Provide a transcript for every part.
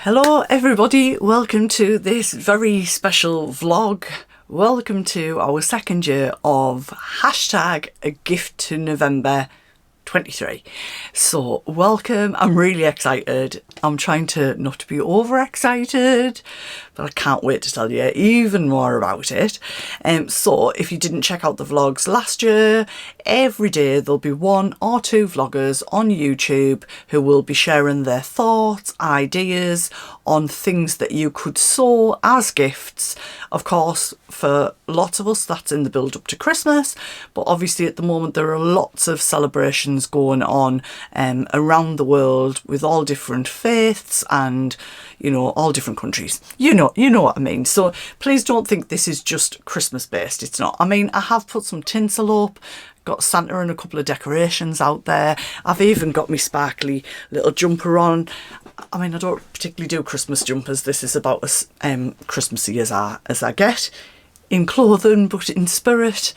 Hello everybody, welcome to this very special vlog. Welcome to our second year of hashtag a gift to November 23. So welcome, I'm really excited. I'm trying to not to be overexcited, but I can't wait to tell you even more about it. So if you didn't check out the vlogs last year, every day there'll be one or two vloggers on YouTube who will be sharing their thoughts, ideas on things that you could sew as gifts. Of course, for lots of us that's in the build up to Christmas, but obviously at the moment there are lots of celebrations going on around the world with all different faiths and, you know, all different countries. You know what I mean. So please don't think this is just Christmas based. It's not. I mean, I have put some tinsel up, got Santa and a couple of decorations out there. I've even got my sparkly little jumper on. I mean, I don't particularly do Christmas jumpers. This is about as Christmassy as I get in clothing, but in spirit,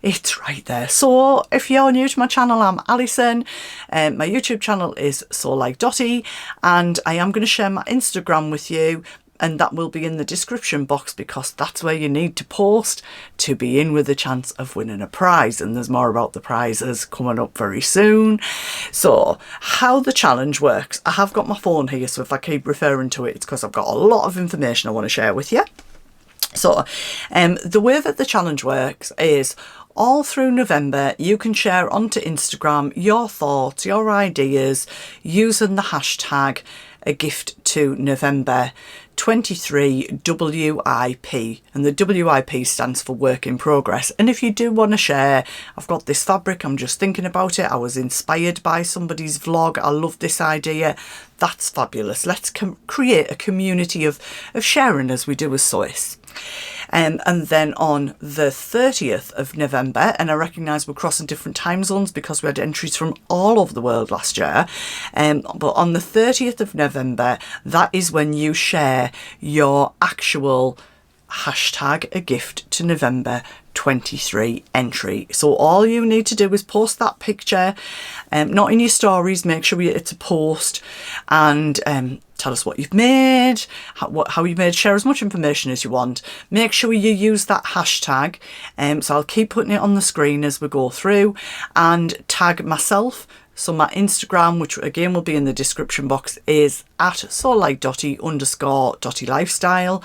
it's right there. So if you're new to my channel, I'm Alison. My YouTube channel is Sew Like Dotty, and I am going to share my Instagram with you, and that will be in the description box because that's where you need to post to be in with a chance of winning a prize. And there's more about the prizes coming up very soon. So how the challenge works, I have got my phone here, so if I keep referring to it, it's because I've got a lot of information I want to share with you. So the way that the challenge works is all through November you can share onto Instagram your thoughts, your ideas using the hashtag a gift to November 23 WIP, and the WIP stands for work in progress. And if you do want to share, I've got this fabric, I'm just thinking about it, I was inspired by somebody's vlog, I love this idea, that's fabulous. Let's create a community of sharing as we do as sewists. And then on the 30th of November, and I recognise we're crossing different time zones because we had entries from all over the world last year, but on the 30th of November, that is when you share your actual hashtag a gift to November 23 entry. So all you need to do is post that picture, not in your stories, make sure it's a post, and tell us what you've made, how you made, share as much information as you want. Make sure you use that hashtag, so I'll keep putting it on the screen as we go through, and tag myself. So my Instagram, which again will be in the description box, is at @sewlikedotty_dottylifestyle.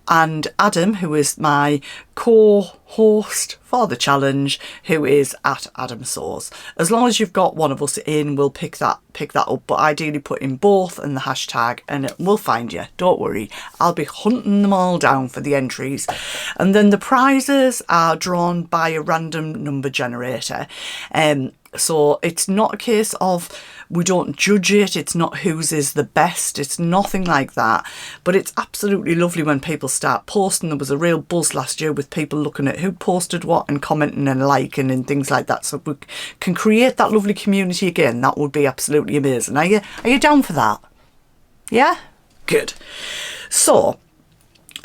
And Adam, who is my co-host for the challenge, who is at Adam Sews. As long as you've got one of us in, we'll pick that up, but ideally put in both and the hashtag and we'll find you. Don't worry, I'll be hunting them all down for the entries. And then the prizes are drawn by a random number generator. So it's not a case of we don't judge it, it's not whose is the best, it's nothing like that. But it's absolutely lovely when people start posting. There was a real buzz last year with people looking at who posted what and commenting and liking and things like that. So we can create that lovely community again. That would be absolutely amazing. Are you down for that? Yeah? Good. So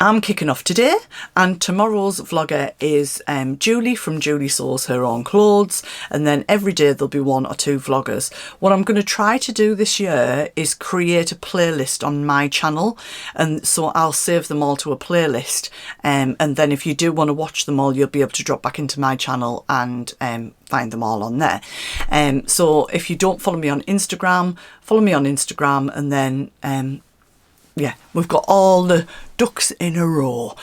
I'm kicking off today, and tomorrow's vlogger is Julie from Julie Sews Her Own Clothes, and then every day there'll be one or two vloggers. What I'm going to try to do this year is create a playlist on my channel, and so I'll save them all to a playlist, and then if you do want to watch them all, you'll be able to drop back into my channel and find them all on there. So if you don't follow me on Instagram, follow me on Instagram, and then yeah, we've got all the ducks in a row.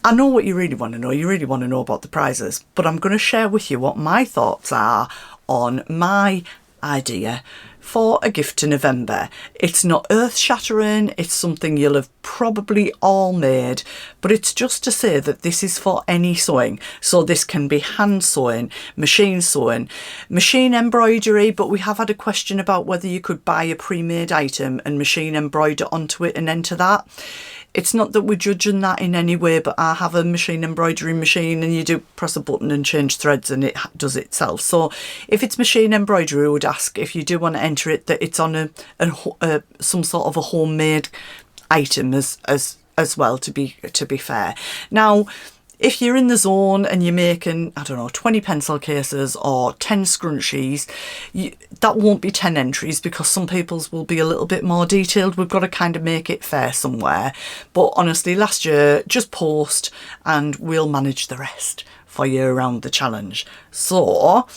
I know what you really want to know. You really want to know about the prizes, but I'm going to share with you what my thoughts are on my idea for a gift to November. It's not earth-shattering, it's something you'll have probably all made, but it's just to say that this is for any sewing. So this can be hand sewing, machine embroidery, but we have had a question about whether you could buy a pre-made item and machine embroider onto it and enter that. It's not that we're judging that in any way, but I have a machine embroidery machine and you do press a button and change threads and it does it itself. So if it's machine embroidery, I would ask if you do want to enter it that it's on some sort of a homemade item as well, to be fair. Now, if you're in the zone and you're making, I don't know, 20 pencil cases or 10 scrunchies, that won't be 10 entries because some people's will be a little bit more detailed. We've got to kind of make it fair somewhere. But honestly, last year, just post and we'll manage the rest for you around the challenge. So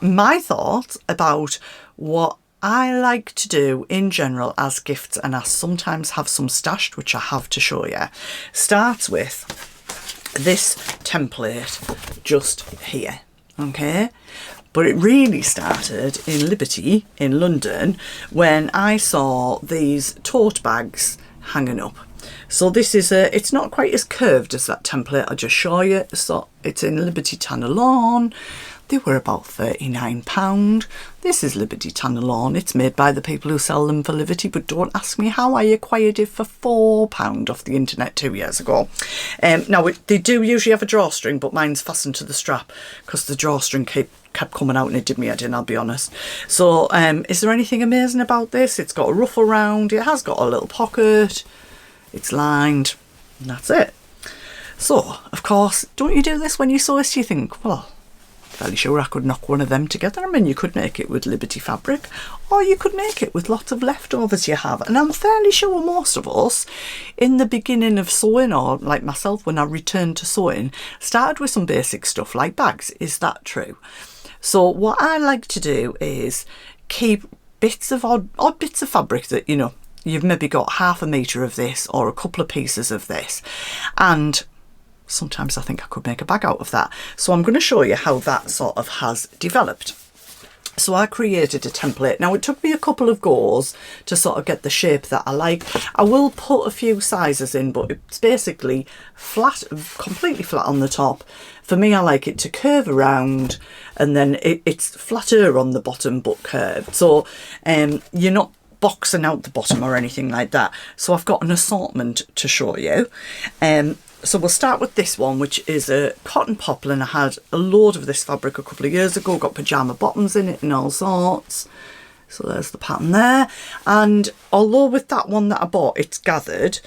my thoughts about what I like to do in general as gifts, and I sometimes have some stashed, which I have to show you, starts with this template just here, okay? But it really started in Liberty in London when I saw these tote bags hanging up. So this is it's not quite as curved as that template I just show you. So it's in Liberty Tannerlawn. They were about £39. This is Liberty Tannerlawn. It's made by the people who sell them for Liberty, but don't ask me how I acquired it for £4 off the internet 2 years ago. Now, they do usually have a drawstring, but mine's fastened to the strap because the drawstring kept coming out and it did me head in, I'll be honest. So is there anything amazing about this? It's got a ruffle round, it has got a little pocket, it's lined, and that's it. So, of course, don't you do this when you sew this? You think, well, fairly sure I could knock one of them together. I mean, you could make it with Liberty fabric, or you could make it with lots of leftovers you have. And I'm fairly sure most of us, in the beginning of sewing, or like myself when I returned to sewing, started with some basic stuff like bags. Is that true? So what I like to do is keep bits of odd bits of fabric that, you know, you've maybe got half a metre of this or a couple of pieces of this, and sometimes I think I could make a bag out of that. So I'm going to show you how that sort of has developed. So I created a template. Now it took me a couple of goes to sort of get the shape that I like. I will put a few sizes in, but it's basically flat, completely flat on the top. For me, I like it to curve around, and then it's flatter on the bottom but curved. So you're not boxing out the bottom or anything like that. So I've got an assortment to show you. So we'll start with this one, which is a cotton poplin. I had a load of this fabric a couple of years ago, got pyjama bottoms in it and all sorts. So there's the pattern there. And although with that one that I bought, it's gathered,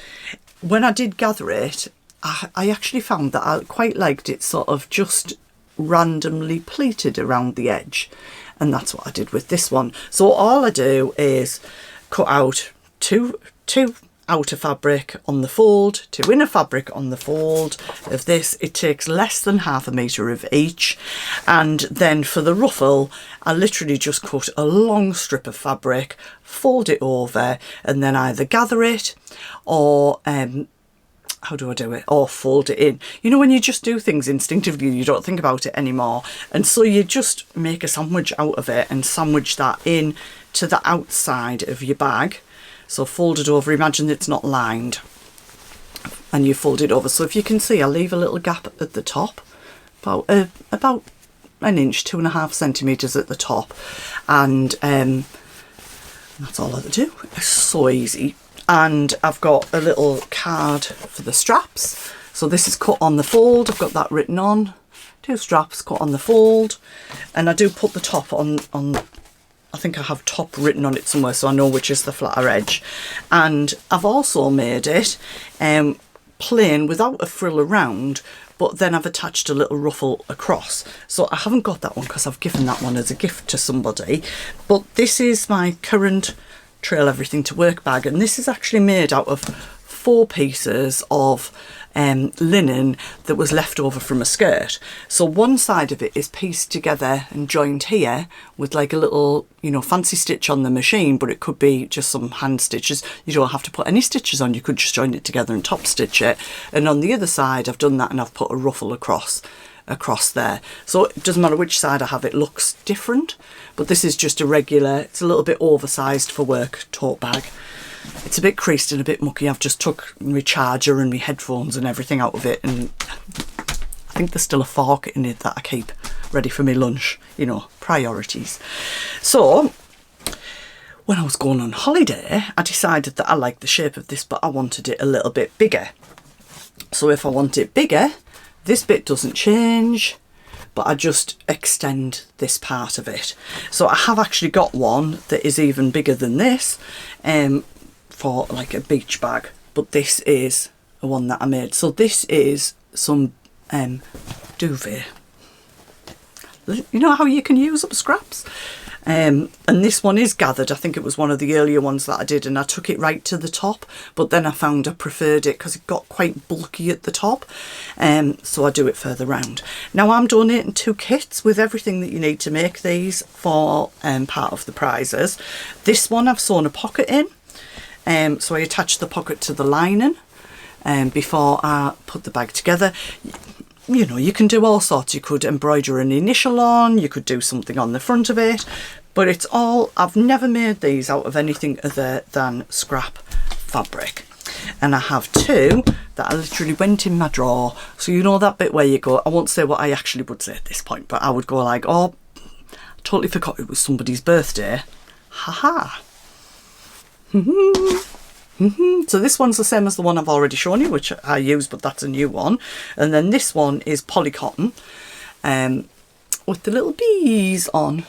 when I did gather it, I actually found that I quite liked it sort of just randomly pleated around the edge. And that's what I did with this one. So all I do is cut out two outer fabric on the fold, two inner fabric on the fold of this. It takes less than half a metre of each. And then for the ruffle, I literally just cut a long strip of fabric, fold it over, and then either gather it or how do I do it? Or fold it in. You know, when you just do things instinctively, you don't think about it anymore. And so you just make a sandwich out of it and sandwich that in to the outside of your bag. So fold it over, imagine it's not lined, and you fold it over. So if you can see, I leave a little gap at the top, about an inch, 2.5 centimetres at the top. And that's all I do. It's so easy. And I've got a little card for the straps. So this is cut on the fold. I've got that written on. 2 straps cut on the fold. And I do put the top on I think I have top written on it somewhere, so I know which is the flatter edge. And I've also made it plain without a frill around, but then I've attached a little ruffle across. So I haven't got that one because I've given that one as a gift to somebody. But this is my current Trail Everything to Work bag, and this is actually made out of 4 pieces of linen that was left over from a skirt. So one side of it is pieced together and joined here with like a little, you know, fancy stitch on the machine, but it could be just some hand stitches. You don't have to put any stitches on, you could just join it together and top stitch it. And on the other side I've done that and I've put a ruffle across there. So it doesn't matter which side I have, it looks different. But this is just a regular, it's a little bit oversized for work tote bag. It's a bit creased and a bit mucky. I've just took my charger and my headphones and everything out of it, and I think there's still a fork in it that I keep ready for my lunch, you know, priorities. So when I was going on holiday, I decided that I liked the shape of this, but I wanted it a little bit bigger. So if I want it bigger, this bit doesn't change, but I just extend this part of it. So I have actually got one that is even bigger than this, for like a beach bag, but this is the one that I made. So this is some duvet. You know how you can use up scraps? And this one is gathered. I think it was one of the earlier ones that I did, and I took it right to the top, but then I found I preferred it because it got quite bulky at the top, so I do it further round. Now I'm donating 2 kits with everything that you need to make these for part of the prizes. This one I've sewn a pocket in, so I attach the pocket to the lining before I put the bag together. You know, you can do all sorts. You could embroider an initial on, you could do something on the front of it, but it's all, I've never made these out of anything other than scrap fabric. And I have 2 that I literally went in my drawer. So you know that bit where you go, I won't say what I actually would say at this point, but I would go like, oh, I totally forgot it was somebody's birthday. Haha. So this one's the same as the one I've already shown you, which I use, but that's a new one. And then this one is polycotton with the little bees on.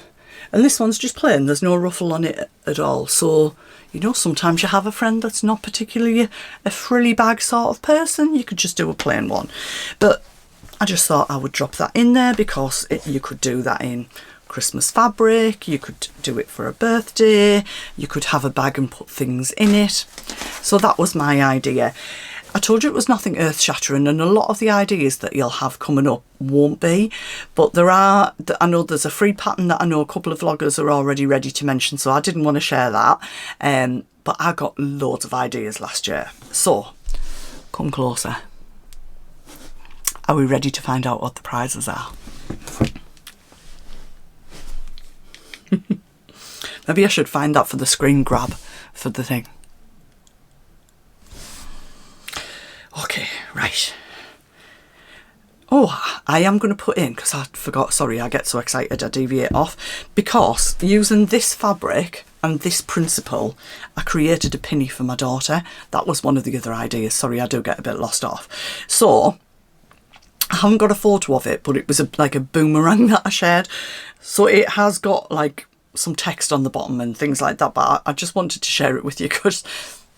And this one's just plain, there's no ruffle on it at all. So, you know, sometimes you have a friend that's not particularly a frilly bag sort of person, you could just do a plain one. But I just thought I would drop that in there because you could do that in Christmas fabric, you could do it for a birthday, you could have a bag and put things in it. So that was my idea. I told you it was nothing earth-shattering, and a lot of the ideas that you'll have coming up won't be, but there are, I know there's a free pattern that I know a couple of vloggers are already ready to mention, so I didn't want to share that, but I got loads of ideas last year. So come closer. Are we ready to find out what the prizes are? Maybe I should find that for the screen grab for the thing. Okay, right. Oh, I am going to put in, because I forgot, sorry, I get so excited I deviate off, because using this fabric and this principle, I created a pinny for my daughter. That was one of the other ideas. Sorry, I do get a bit lost off. So I haven't got a photo of it, but it was like a boomerang that I shared. So it has got like some text on the bottom and things like that, but I just wanted to share it with you because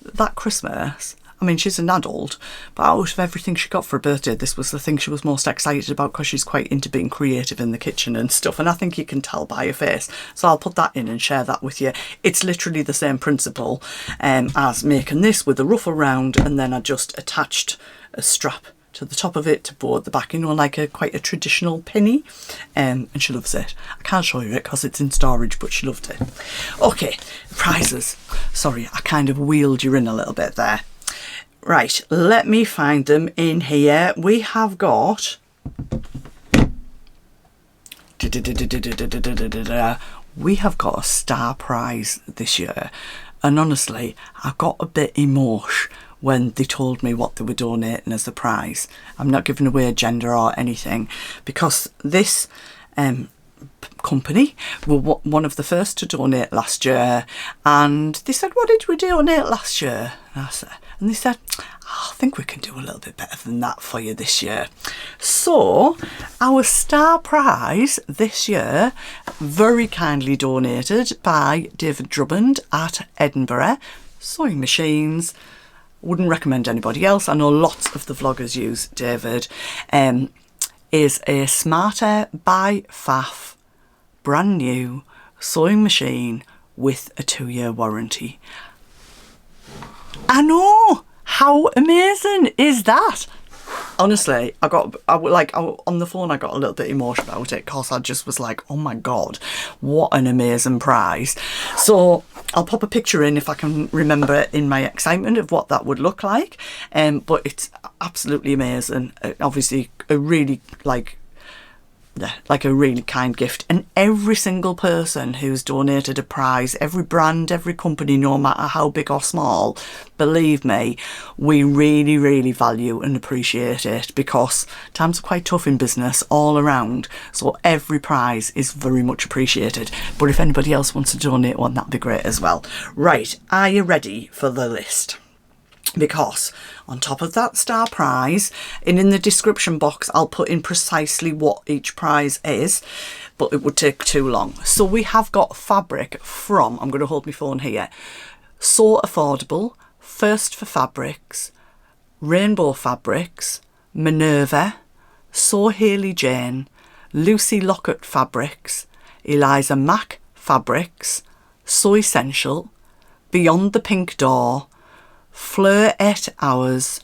that Christmas, I mean, she's an adult, but out of everything she got for her birthday, this was the thing she was most excited about because she's quite into being creative in the kitchen and stuff, and I think you can tell by her face. So I'll put that in and share that with you. It's literally the same principle as making this with a ruff around, and then I just attached a strap to the top of it to board the back, you know, like quite a traditional pinny, and she loves it. I can't show you it because it's in storage, but she loved it. Okay, prizes. Sorry, I kind of wheeled you in a little bit there. Right, let me find them in here. We have got a star prize this year, and honestly I got a bit emotional when they told me what they were donating as a prize. I'm not giving away a gender or anything, because this company were one of the first to donate last year, and they said, what did we donate last year? And they said, oh, I think we can do a little bit better than that for you this year. So our star prize this year, very kindly donated by David Drummond at Edinburgh Sewing Machines. Wouldn't recommend anybody else. I know lots of the vloggers use David. Is a Smarter by Pfaff brand new sewing machine with a 2-year warranty. I know! How amazing is that? Honestly, on the phone I got a little bit emotional about it because I just was like, oh my god, what an amazing prize. So I'll pop a picture in if I can remember in my excitement of what that would look like, but it's absolutely amazing. Obviously a really like a really kind gift, and every single person who's donated a prize, every brand, every company, no matter how big or small, believe me, we really, really value and appreciate it, because times are quite tough in business all around, so every prize is very much appreciated. But if anybody else wants to donate one, that'd be great as well. Right, are you ready for the list? Because on top of that star prize, and in the description box I'll put in precisely what each prize is, but it would take too long. So we have got fabric from, I'm going to hold my phone here, So Affordable, First for Fabrics, Rainbow Fabrics, Minerva, So Hayley Jane, Lucy Locket Fabrics, Eliza Mac Fabrics, So Essential, Beyond the Pink Door, Fleur Et Ours,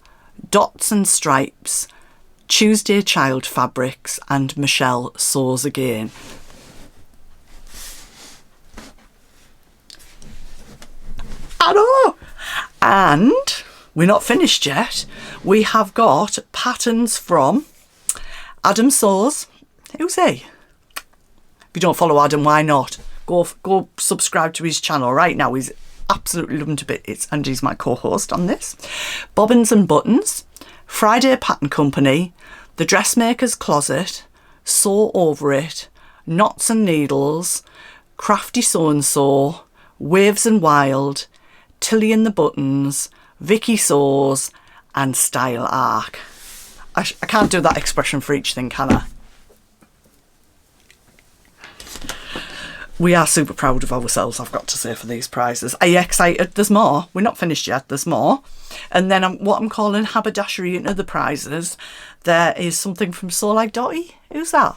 Dots and Stripes, Tuesday Child Fabrics, and Michelle Sews Again. I know! And we're not finished yet. We have got patterns from Adam Sews. Who's he? If you don't follow Adam, why not? Go subscribe to his channel right now. He's absolutely loving to bits, and he's my co-host on this. Bobbins and Buttons, Friday Pattern Company, The Dressmakers Closet, Sew Over It, Knots and Needles, Crafty So-and-So, Waves and Wild, Tilly and the Buttons, Vicky Sews, and Style Arc. I can't do that expression for each thing, can I? We are super proud of ourselves, I've got to say, for these prizes. Are you excited? There's more. We're not finished yet. There's more. And then what I'm calling haberdashery and other prizes, there is something from Sew Like Dotty. Who's that?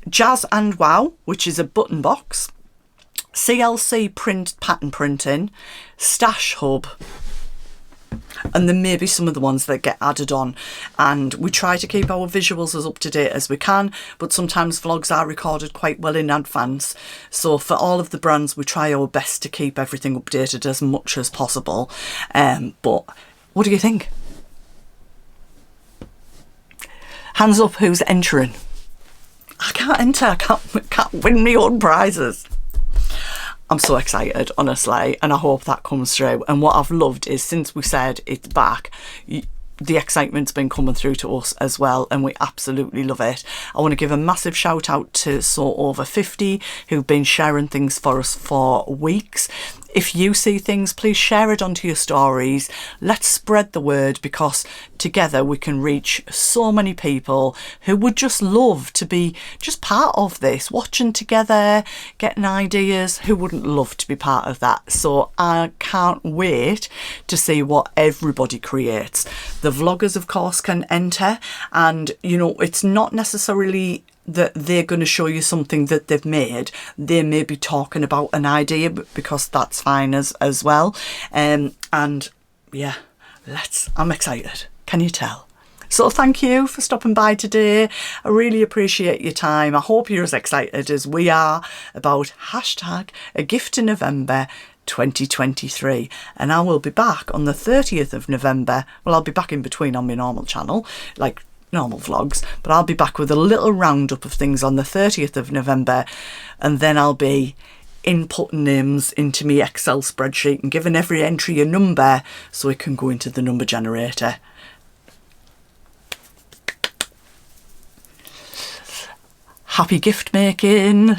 Jazz and Wow, which is a button box. CLC print pattern printing. Stash Hub. And then maybe some of the ones that get added on, and we try to keep our visuals as up to date as we can, but sometimes vlogs are recorded quite well in advance, so for all of the brands we try our best to keep everything updated as much as possible. But what do you think? Hands up who's entering. I can't enter. I can't win my own prizes. I'm so excited, honestly, and I hope that comes through. And what I've loved is, since we said it's back, the excitement's been coming through to us as well, and we absolutely love it. I want to give a massive shout out to Sew Over 50, who've been sharing things for us for weeks. If you see things, please share it onto your stories. Let's spread the word, because together we can reach so many people who would just love to be just part of this, watching together, getting ideas. Who wouldn't love to be part of that? So I can't wait to see what everybody creates. The vloggers, of course, can enter, and you know, it's not necessarily that they're going to show you something that they've made. They may be talking about an idea, because that's fine as well. And yeah, I'm excited. Can you tell? So thank you for stopping by today. I really appreciate your time. I hope you're as excited as we are about hashtag a gift in November 2023, and I will be back on the 30th of November. Well, I'll be back in between on my normal channel, like normal vlogs, but I'll be back with a little roundup of things on the 30th of November, and then I'll be inputting names into my Excel spreadsheet and giving every entry a number so it can go into the number generator. Happy gift making.